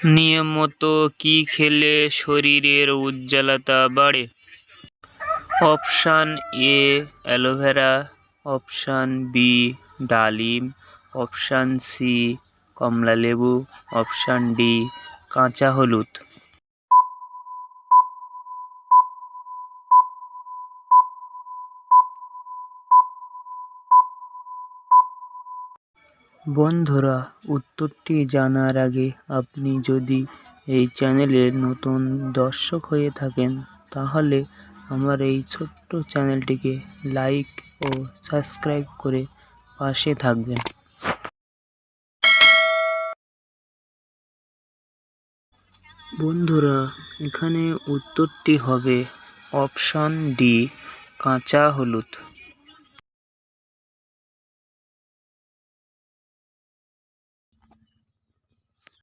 নিয়মিত কি খেলে শরীরের উজ্জ্বলতা বাড়ে? Option A aloe vera, option B ডালিম, অপশান সি কমলালেবু, অপশান ডি কাঁচা হলুদ। বন্ধুরা, উত্তরটি জানার আগে আপনি যদি এই চ্যানেলের নতুন দর্শক হয়ে থাকেন তাহলে আমার এই ছোট্ট চ্যানেলটিকে লাইক ও সাবস্ক্রাইব করে পাশে থাকবেন। বন্ধুরা, এখানে উত্তরটি হবে অপশান ডি কাঁচা হলুদ।